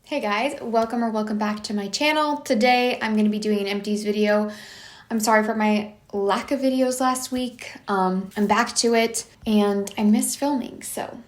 Hey guys, welcome back to my channel. Today I'm going to be doing an empties video. I'm sorry for my lack of videos last week. I'm back to it and I missed filming, so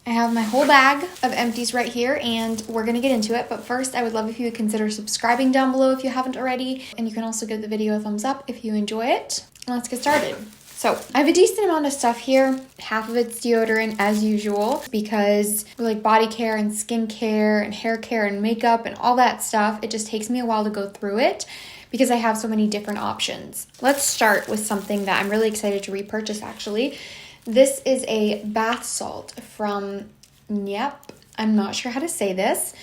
I have my whole bag of empties right here and we're going to get into it. But first, I would love if you would consider subscribing down below if you haven't already, and you can also give the video a thumbs up if you enjoy it. And let's get started. So I have a decent amount of stuff here. Half of it's deodorant as usual because with like body care and skin care and hair care and makeup and all that stuff, it just takes me a while to go through it because I have so many different options. Let's start with something that I'm really excited to repurchase actually. This is a bath salt from Kneipp. I'm not sure how to say this,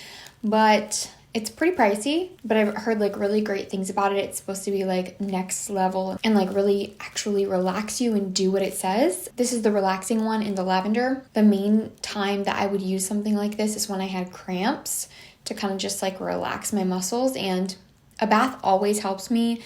but it's pretty pricey, but I've heard like really great things about it. It's supposed to be like next level and like really actually relax you and do what it says. This is the relaxing one in the lavender. The main time that I would use something like this is when I had cramps to kind of just like relax my muscles, and a bath always helps me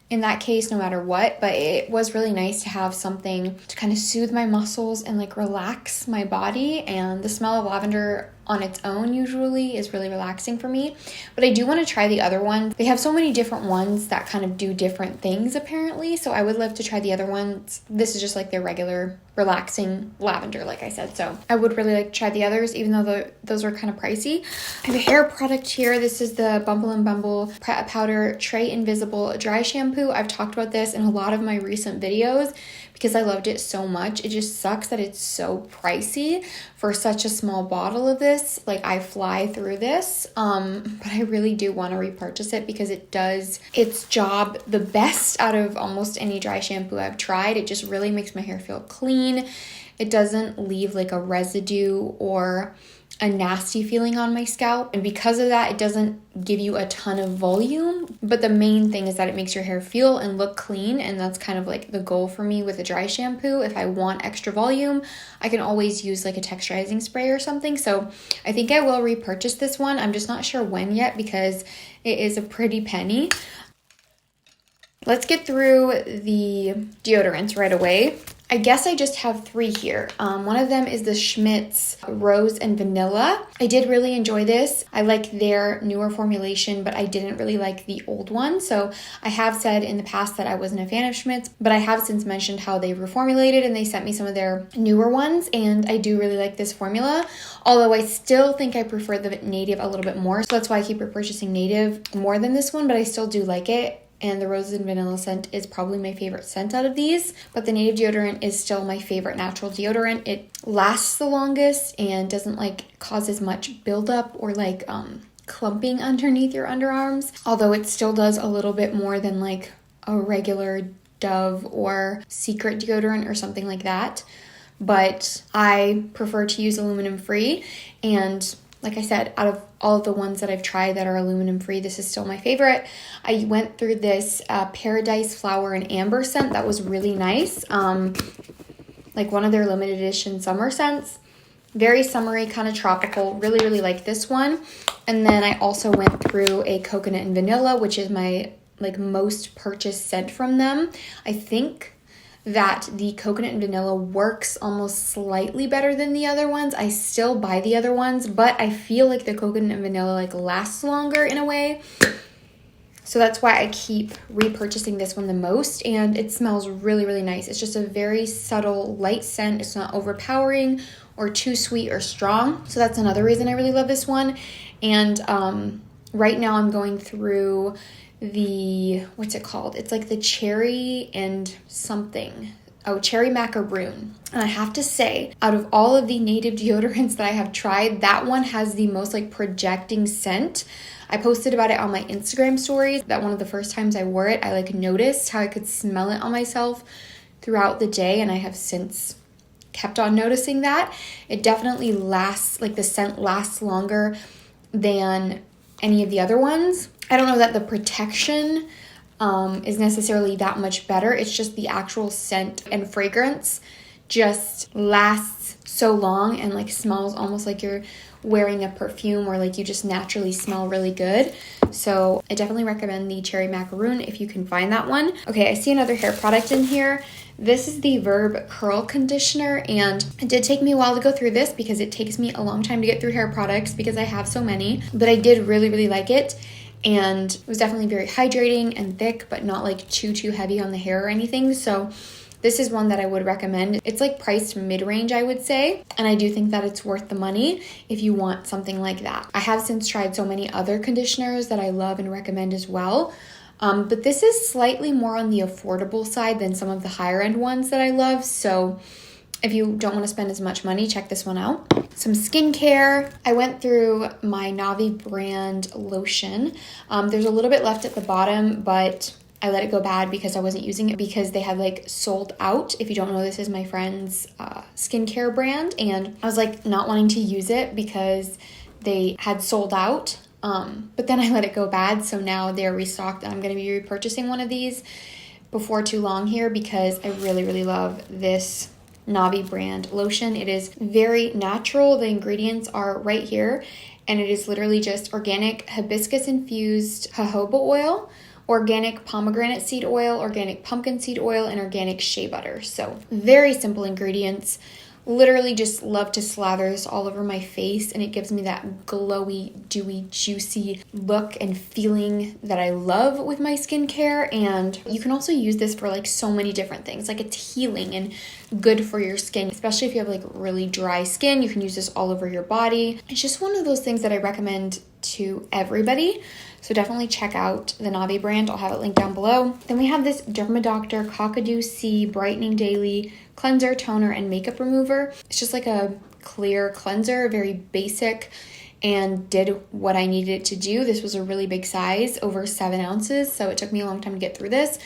in that case no matter what, but it was really nice to have something to kind of soothe my muscles and like relax my body, and the smell of lavender on its own usually is really relaxing for me. But I do want to try the other one. They have so many different ones that kind of do different things apparently, so I would love to try the other ones. This is just like their regular relaxing lavender, like I said, so I would really like to try the others even though those are kind of pricey. I have a hair product here. This is the Bumble Powder Tray Invisible Dry Shampoo. I've talked about this in a lot of my recent videos because I loved it so much. It just sucks that it's so pricey for such a small bottle of this. Like I fly through this, but I really do want to repurchase it because it does its job the best out of almost any dry shampoo I've tried. It just really makes my hair feel clean. It doesn't leave like a residue or a nasty feeling on my scalp, and because of that it doesn't give you a ton of volume, but the main thing is that it makes your hair feel and look clean, and that's kind of like the goal for me with a dry shampoo. If I want extra volume, I can always use like a texturizing spray or something, so I think I will repurchase this one. I'm just not sure when yet because it is a pretty penny. Let's get through the deodorants right away. I guess I just have three here. One of them is the Schmidt's Rose and Vanilla. I did really enjoy this. I like their newer formulation, but I didn't really like the old one. So I have said in the past that I wasn't a fan of Schmidt's, but I have since mentioned how they reformulated and they sent me some of their newer ones, and I do really like this formula. Although I still think I prefer the Native a little bit more. So that's why I keep repurchasing Native more than this one, but I still do like it. And the rose and vanilla scent is probably my favorite scent out of these, but the Native deodorant is still my favorite natural deodorant. It lasts the longest and doesn't like cause as much buildup or like clumping underneath your underarms, although it still does a little bit more than like a regular Dove or Secret deodorant or something like that. But I prefer to use aluminum free, and like I said, out of all of the ones that I've tried that are aluminum free, this is still my favorite. I went through this Paradise Flower and Amber scent that was really nice. Like one of their limited edition summer scents. Very summery, kind of tropical. Really, really like this one. And then I also went through a Coconut and Vanilla, which is my like most purchased scent from them. I think that the Coconut and Vanilla works almost slightly better than the other ones. I still buy the other ones, but I feel like the Coconut and Vanilla like lasts longer in a way. So that's why I keep repurchasing this one the most, and it smells really, really nice. It's just a very subtle, light scent. It's not overpowering or too sweet or strong. So that's another reason I really love this one. And right now I'm going through the, what's it called? It's like the cherry and something. Oh, cherry macaroon. And I have to say, out of all of the Native deodorants that I have tried, that one has the most like projecting scent. I posted about it on my Instagram stories that one of the first times I wore it, I like noticed how I could smell it on myself throughout the day, and I have since kept on noticing that. It definitely lasts, like the scent lasts longer than any of the other ones. I don't know that the protection is necessarily that much better. It's just the actual scent and fragrance just lasts so long and like smells almost like you're wearing a perfume or like you just naturally smell really good. So I definitely recommend the Cherry Macaroon if you can find that one. Okay, I see another hair product in here. This is the Verb Curl Conditioner, and it did take me a while to go through this because it takes me a long time to get through hair products because I have so many, but I did really, really like it. And it was definitely very hydrating and thick, but not like too heavy on the hair or anything. So this is one that I would recommend. It's like priced mid-range, I would say. And I do think that it's worth the money if you want something like that. I have since tried so many other conditioners that I love and recommend as well. But this is slightly more on the affordable side than some of the higher end ones that I love. So if you don't want to spend as much money, check this one out. Some skincare. I went through my Navi brand lotion. There's a little bit left at the bottom, but I let it go bad because I wasn't using it because they had like sold out. If you don't know, this is my friend's skincare brand, and I was like not wanting to use it because they had sold out. But then I let it go bad, so now they're restocked and I'm going to be repurchasing one of these before too long here because I really, really love this Navi brand lotion. It is very natural. The ingredients are right here, and it is literally just organic hibiscus infused jojoba oil, organic pomegranate seed oil, organic pumpkin seed oil, and organic shea butter. So very simple ingredients. Literally just love to slather this all over my face, and it gives me that glowy, dewy, juicy look and feeling that I love with my skincare. And you can also use this for like so many different things. Like it's healing and good for your skin, especially if you have like really dry skin. You can use this all over your body. It's just one of those things that I recommend to everybody. So definitely check out the Navi brand. I'll have it linked down below. Then we have this Dermadoctor Cockadoo C Brightening Daily Cleanser, Toner, and Makeup Remover. It's just like a clear cleanser, very basic, and did what I needed it to do. This was a really big size, over 7 ounces, so it took me a long time to get through this.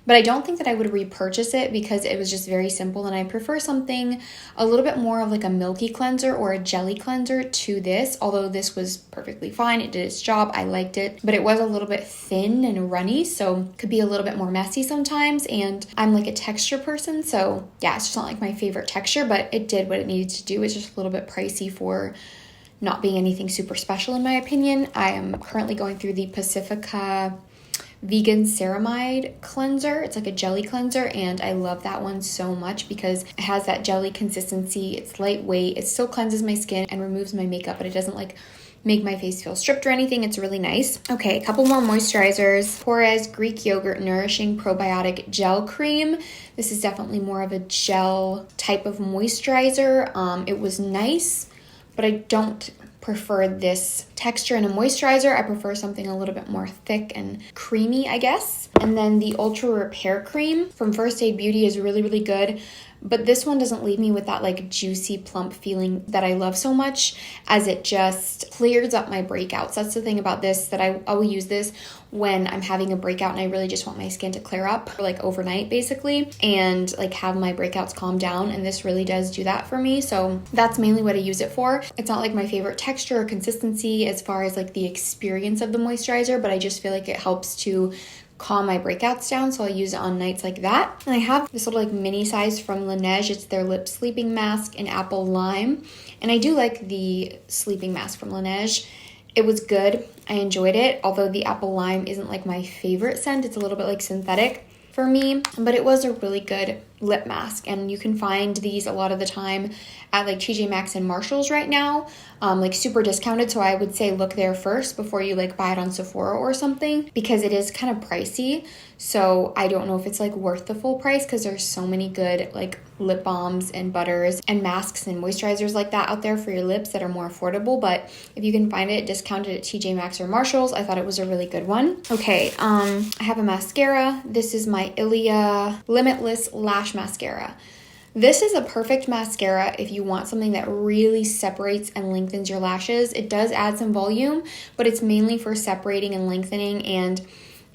But I don't think that I would repurchase it because it was just very simple, and I prefer something a little bit more of like a milky cleanser or a jelly cleanser to this, although this was perfectly fine. It did its job. I liked it, but it was a little bit thin and runny, so could be a little bit more messy sometimes, and I'm like a texture person, so yeah, it's just not like my favorite texture, but it did what it needed to do. It's just a little bit pricey for not being anything super special in my opinion. I am currently going through the Pacifica Vegan Ceramide cleanser. It's like a jelly cleanser, and I love that one so much because it has that jelly consistency. It's lightweight. It still cleanses my skin and removes my makeup, but it doesn't like make my face feel stripped or anything. It's really nice. Okay, a couple more moisturizers. Korres Greek Yogurt Nourishing Probiotic Gel Cream. This is definitely more of a gel type of moisturizer. It was nice, but I don't prefer this texture in a moisturizer. I prefer something a little bit more thick and creamy, I guess. And then the Ultra Repair Cream from First Aid Beauty is really, really good. But this one doesn't leave me with that like juicy, plump feeling that I love so much, as it just clears up my breakouts. That's the thing about this, that I will use this when I'm having a breakout and I really just want my skin to clear up, like overnight basically, and like have my breakouts calm down. And this really does do that for me. So that's mainly what I use it for. It's not like my favorite texture or consistency as far as like the experience of the moisturizer, but I just feel like it helps to calm my breakouts down, so I'll use it on nights like that. And I have this little like mini size from Laniege. It's their lip sleeping mask in apple lime, and I do like the sleeping mask from Laniege. It was good. I enjoyed it, although the apple lime isn't like my favorite scent. It's a little bit like synthetic for me, but it was a really good lip mask, and you can find these a lot of the time at like TJ Maxx and Marshalls right now, like super discounted. So I would say look there first before you like buy it on Sephora or something, because it is kind of pricey. So I don't know if it's like worth the full price, because there's so many good like lip balms and butters and masks and moisturizers like that out there for your lips that are more affordable. But if you can find it discounted at TJ Maxx or Marshalls, I thought it was a really good one. Okay, I have a mascara. This is my Ilia Limitless Lash Mascara. This is a perfect mascara if you want something that really separates and lengthens your lashes. It does add some volume, but it's mainly for separating and lengthening, and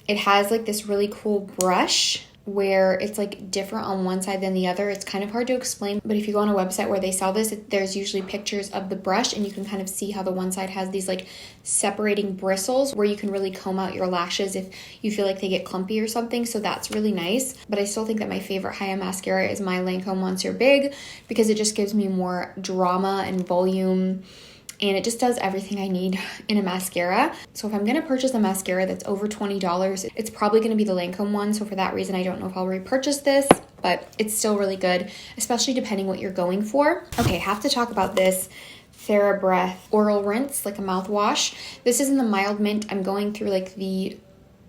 it has like this really cool brush where it's like different on one side than the other. It's kind of hard to explain, but if you go on a website where they sell this, there's usually pictures of the brush, and you can kind of see how the one side has these like separating bristles where you can really comb out your lashes if you feel like they get clumpy or something. So that's really nice. But I still think that my favorite high-end mascara is my Lancome Monsieur Big, because it just gives me more drama and volume and it just does everything I need in a mascara. So if I'm gonna purchase a mascara that's over $20, it's probably gonna be the Lancome one. So for that reason, I don't know if I'll repurchase this, but it's still really good, especially depending what you're going for. Okay, have to talk about this Therabreath oral rinse, like a mouthwash. This is in the mild mint. I'm going through like the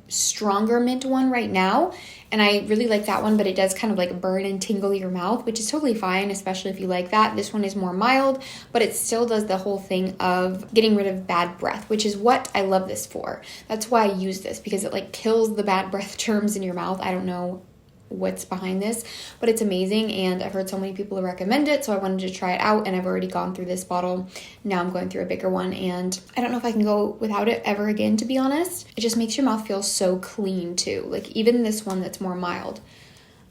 stronger mint one right now, and I really like that one, but it does kind of like burn and tingle your mouth, which is totally fine, especially if you like that. This one is more mild, but it still does the whole thing of getting rid of bad breath, which is what I love this for. That's why I use this, because it like kills the bad breath germs in your mouth. I don't know what's behind this, but it's amazing, and I've heard so many people recommend it, so I wanted to try it out, and I've already gone through this bottle. Now I'm going through a bigger one, and I don't know if I can go without it ever again, to be honest. It just makes your mouth feel so clean too, like even this one that's more mild.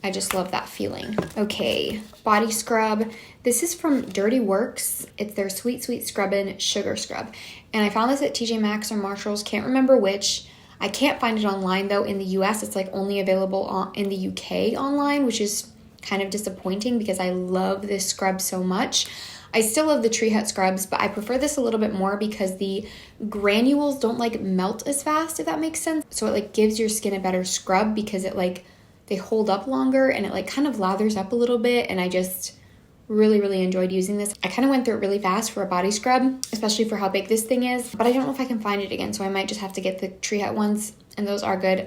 I just love that feeling. Okay, body scrub. This is from Dirty Works. It's their Sweet Sweet Scrubbin' Sugar Scrub, and I found this at TJ Maxx or Marshall's, can't remember which. I can't find it online though. In the US, it's like only available in the UK online, which is kind of disappointing because I love this scrub so much. I still love the Tree Hut scrubs, but I prefer this a little bit more because the granules don't like melt as fast, if that makes sense. So it like gives your skin a better scrub because it like, they hold up longer and it like kind of lathers up a little bit, and I just really enjoyed using this. I kind of went through it really fast for a body scrub, especially for how big this thing is, but I don't know if I can find it again, so I might just have to get the Tree Hut ones, and those are good.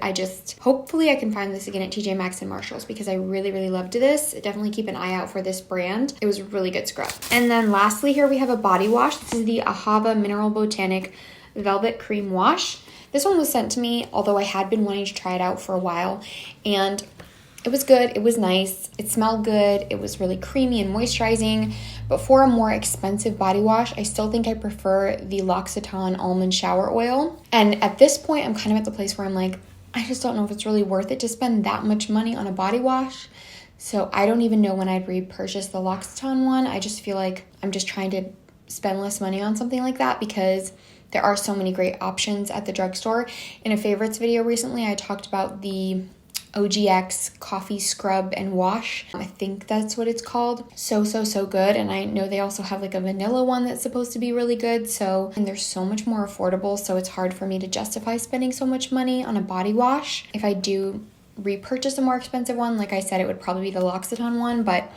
Hopefully I can find this again at TJ Maxx and Marshalls because I really loved this. Definitely keep an eye out for this brand. It was a really good scrub. And then lastly here we have a body wash. This is the Ahava Mineral Botanic Velvet Cream Wash. This one was sent to me, although I had been wanting to try it out for a while, and it was good, it was nice, it smelled good, it was really creamy and moisturizing, but for a more expensive body wash, I still think I prefer the L'Occitane Almond Shower Oil. And at this point, I'm kind of at the place where I'm like, I just don't know if it's really worth it to spend that much money on a body wash. So I don't even know when I'd repurchase the L'Occitane one. I just feel like I'm just trying to spend less money on something like that because there are so many great options at the drugstore. In a favorites video recently, I talked about the OGX coffee scrub and wash. I think that's what it's called. So good. And I know they also have like a vanilla one that's supposed to be really good. And they're so much more affordable. So it's hard for me to justify spending so much money on a body wash. If I do repurchase a more expensive one, like I said, it would probably be the L'Occitane one. But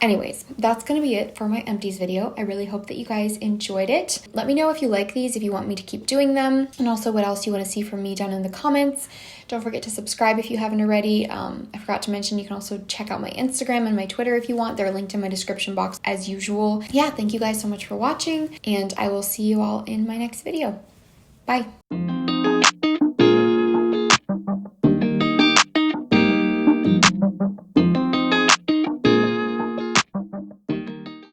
anyways, that's going to be it for my empties video. I really hope that you guys enjoyed it. Let me know if you like these, if you want me to keep doing them, and also what else you want to see from me down in the comments. Don't forget to subscribe if you haven't already. I forgot to mention you can also check out my Instagram and my Twitter if you want. They're linked in my description box as usual. Yeah, thank you guys so much for watching, and I will see you all in my next video. Bye.